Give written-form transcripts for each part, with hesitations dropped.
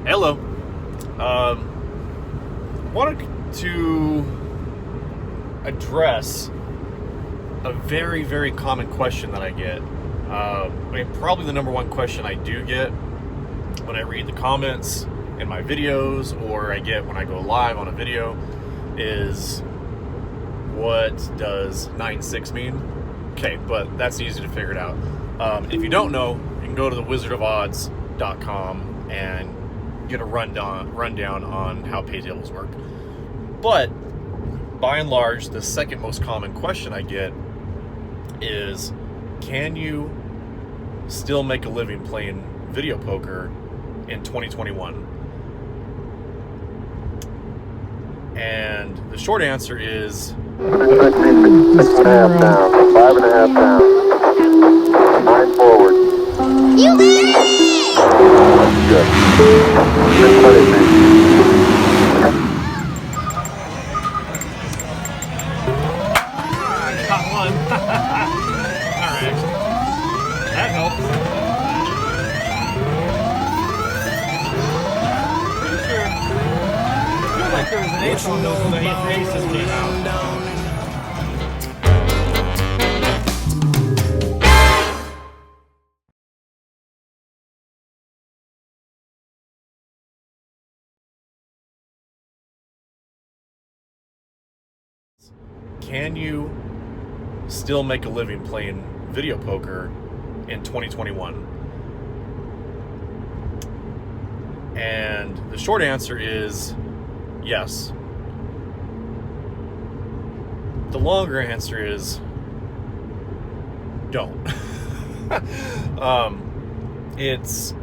Hello. Wanted to address a very, very common question that I get. Probably the number one question I do get when I read the comments in my videos, or I get when I go live on a video, is what does 9.6 mean? Okay, but that's easy to figure it out. If you don't know, you can go to thewizardofodds.com and get a rundown on how pay tables work. But by and large, the second most common question I get is, can you still make a living playing video poker in 2021? And the short answer is 6.5 down, 5.5 down, 9 forward. You made it! Good. 620 feet. Got one. Alright. That helps. Pretty sure. I feel like there was an ace on those when the aces came out. Can you still make a living playing video poker in 2021? And the short answer is yes. The longer answer is don't. It's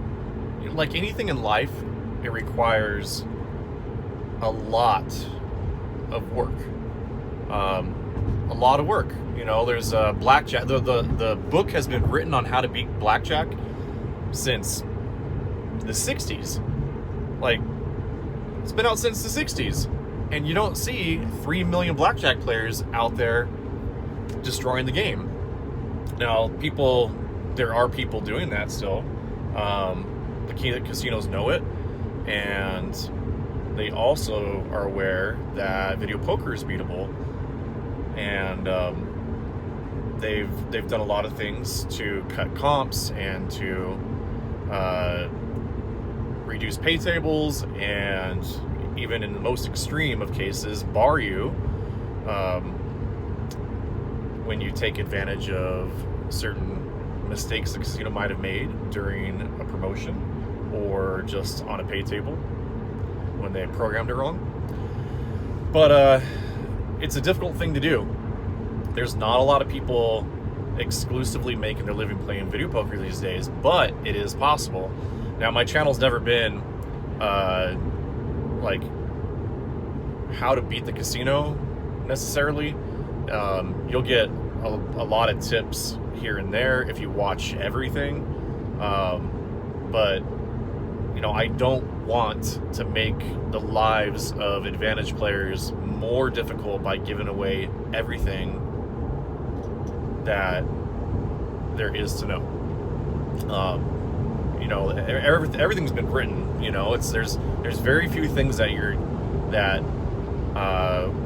like anything in life, it requires a lot of work. A lot of work. You know, there's blackjack. The book has been written on how to beat blackjack since the 60s. Like, it's been out since the 60s. And you don't see 3 million blackjack players out there destroying the game. Now, there are people doing that still. The casinos know it. And they also are aware that video poker is beatable. And they've done a lot of things to cut comps and to reduce pay tables, and even in the most extreme of cases, bar you when you take advantage of certain mistakes the casino might have made during a promotion or just on a pay table when they programmed it wrong. But it's a difficult thing to do. There's not a lot of people exclusively making their living playing video poker these days, but it is possible. Now, my channel's never been like how to beat the casino necessarily. You'll get a lot of tips here and there if you watch everything. But you know, I don't want to make the lives of advantage players more difficult by giving away everything that there is to know. You know, everything's been written. You know, there's very few things that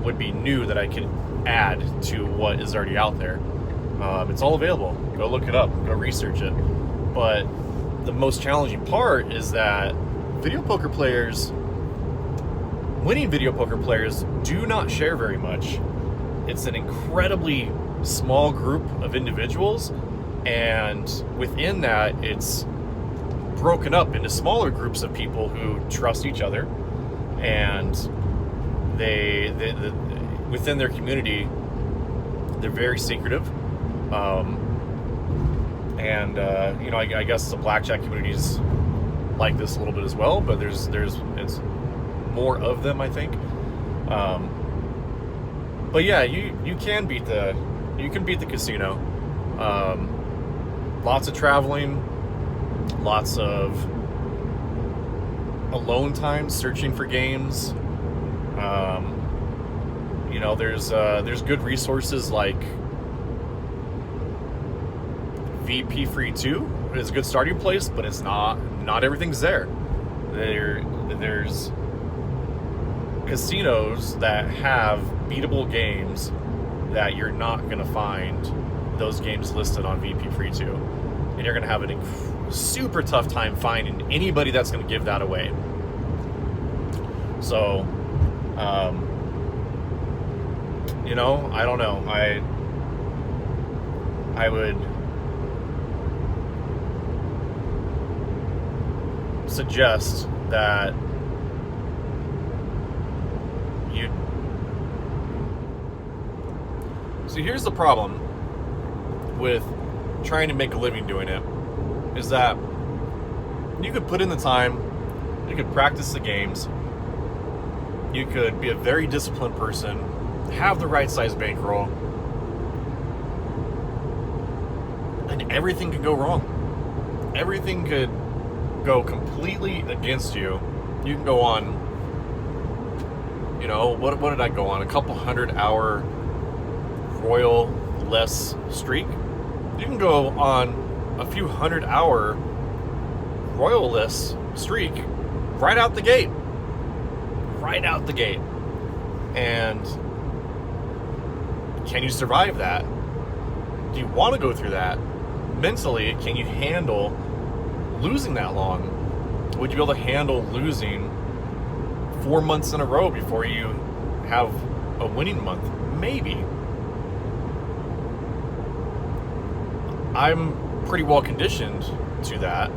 would be new that I could add to what is already out there. It's all available. Go look it up. Go research it. But the most challenging part is that winning video poker players do not share very much. It's an incredibly small group of individuals, and within that, it's broken up into smaller groups of people who trust each other, and they within their community, they're very secretive. You know, I guess the blackjack community's like this a little bit as well, but it's more of them, I think. But yeah, you can beat the casino. Lots of traveling, lots of alone time searching for games. You know, there's good resources like VP Free 2 is a good starting place, but it's not everything's there. There's casinos that have beatable games that you're not going to find those games listed on VP Free 2. And you're going to have a super tough time finding anybody that's going to give that away. So, you know, I don't know. I would suggest that you... So here's the problem with trying to make a living doing it, is that you could put in the time, you could practice the games, you could be a very disciplined person, have the right size bankroll, and everything could go wrong. Everything could go completely against you. You can go on, you know, what did I go on? A couple 100-hour royal-less streak. You can go on a few 100-hour royal-less streak right out the gate. Right out the gate. And can you survive that? Do you want to go through that? Mentally, can you handle losing that long? Would you be able to handle losing 4 months in a row before you have a winning month? Maybe. I'm pretty well conditioned to that,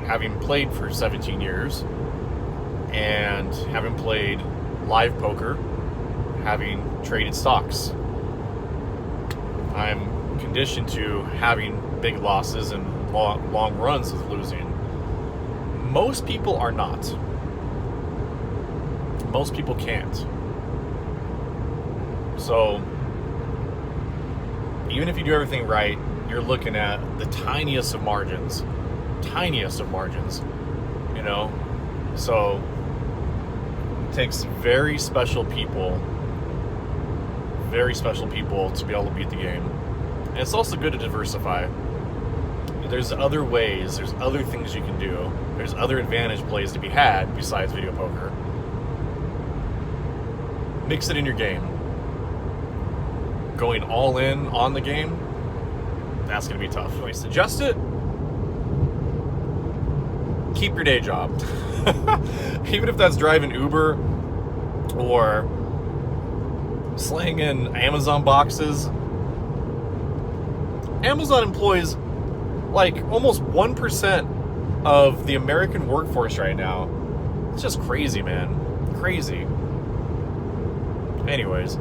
having played for 17 years and having played live poker, having traded stocks. I'm conditioned to having big losses and long runs of losing. Most people are not. Most people can't. So even if you do everything right, you're looking at the tiniest of margins, you know? So it takes very special people to be able to beat the game. And it's also good to diversify. There's other ways, there's other things you can do, there's other advantage plays to be had besides video poker. Mix it in your game. Going all in on the game, that's going to be tough. Anyway, suggest it. Keep your day job. Even if that's driving Uber or slinging Amazon boxes. Amazon employs like almost 1% of the American workforce right now. It's just crazy, man. Crazy. Anyways,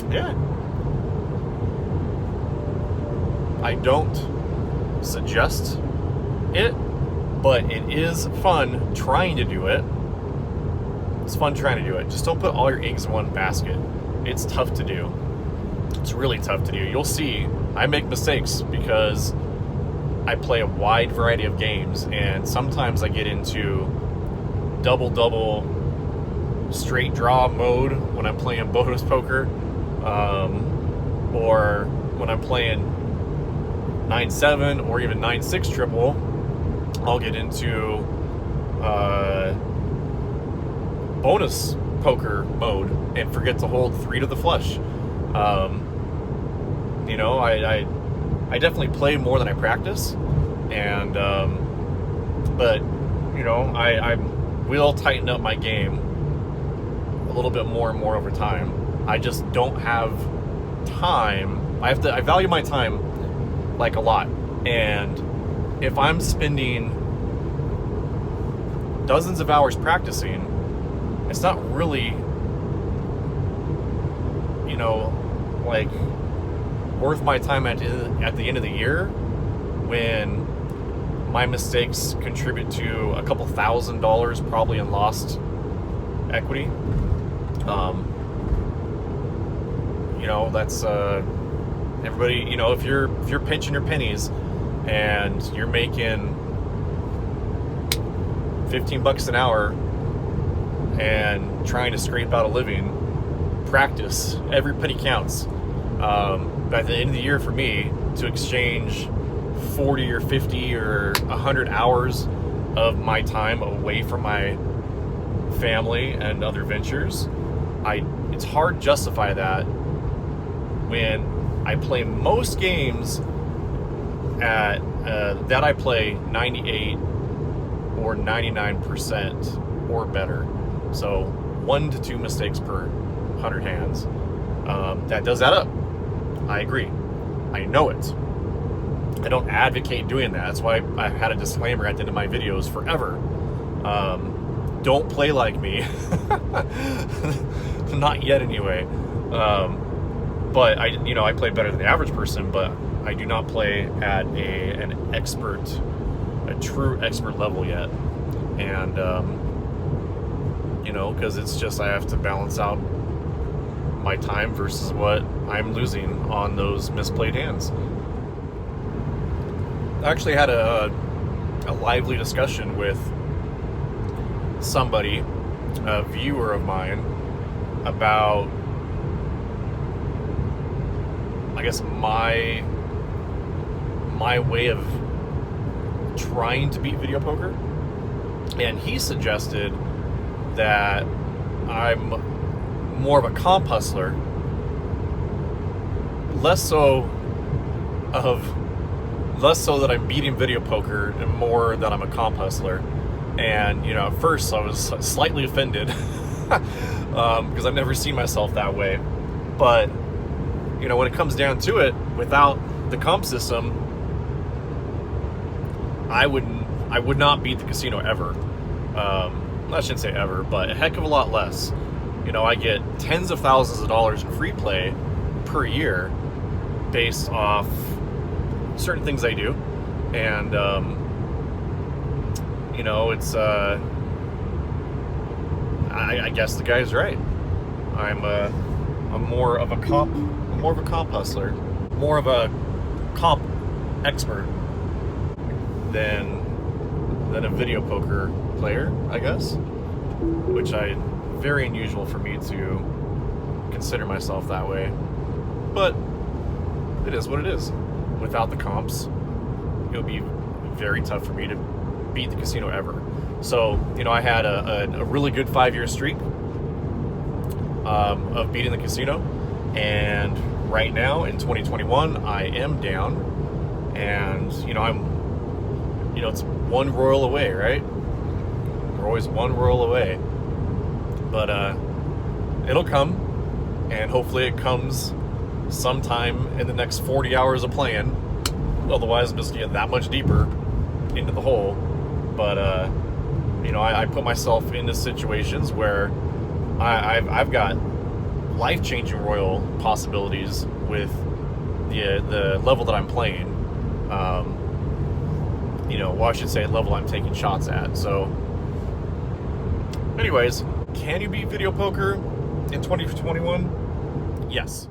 yeah. I don't suggest it, but it is fun trying to do it. It's fun trying to do it. Just don't put all your eggs in one basket. It's tough to do. It's really tough to do. You'll see I make mistakes because I play a wide variety of games, and sometimes I get into double straight draw mode when I'm playing bonus poker, or when I'm playing 9-7 or even 9-6 triple. I'll get into bonus poker mode and forget to hold 3 to the flush. You know, I definitely play more than I practice, and but you know, I will tighten up my game a little bit more and more over time. I just don't have time. I value my time like a lot, and if I'm spending dozens of hours practicing, it's not really, you know, like worth my time at the end of the year when my mistakes contribute to a couple $1,000 probably in lost equity. You know, that's everybody, you know, if you're pinching your pennies and you're making $15 an hour and trying to scrape out a living, practice. Every penny counts. At the end of the year for me, to exchange 40 or 50 or 100 hours of my time away from my family and other ventures, it's hard to justify that when I play most games at that I play 98 or 99% or better. So 1 to 2 mistakes per 100 hands. That does add up. I agree. I know it. I don't advocate doing that. That's why I had a disclaimer at the end of my videos forever. Don't play like me. Not yet anyway. But I play better than the average person, but I do not play at a true expert level yet. And because it's just, I have to balance out my time versus what I'm losing on those misplayed hands. I actually had a lively discussion with somebody, a viewer of mine, about, I guess, my way of trying to beat video poker. And he suggested that I'm more of a comp hustler, less so that I'm beating video poker, and more that I'm a comp hustler. And at first I was slightly offended because I've never seen myself that way. But when it comes down to it, without the comp system, I would not beat the casino ever. I shouldn't say ever, but a heck of a lot less. I get tens of thousands of dollars in free play per year based off certain things I do. And it's I guess the guy's right. I'm more of a comp hustler, more of a comp expert than a video poker player, I guess, which very unusual for me to consider myself that way, but it is what it is. Without the comps, it would be very tough for me to beat the casino ever. So I had a really good 5-year streak of beating the casino, and right now in 2021 I am down, and it's one royal away, right? We're always one royal away. But it'll come, and hopefully it comes sometime in the next 40 hours of playing. Otherwise, I'm just getting that much deeper into the hole. But I put myself into situations where I've got life-changing royal possibilities with the level that I'm playing. Well, I should say level I'm taking shots at. So, anyways, can you beat video poker in 2021? Yes.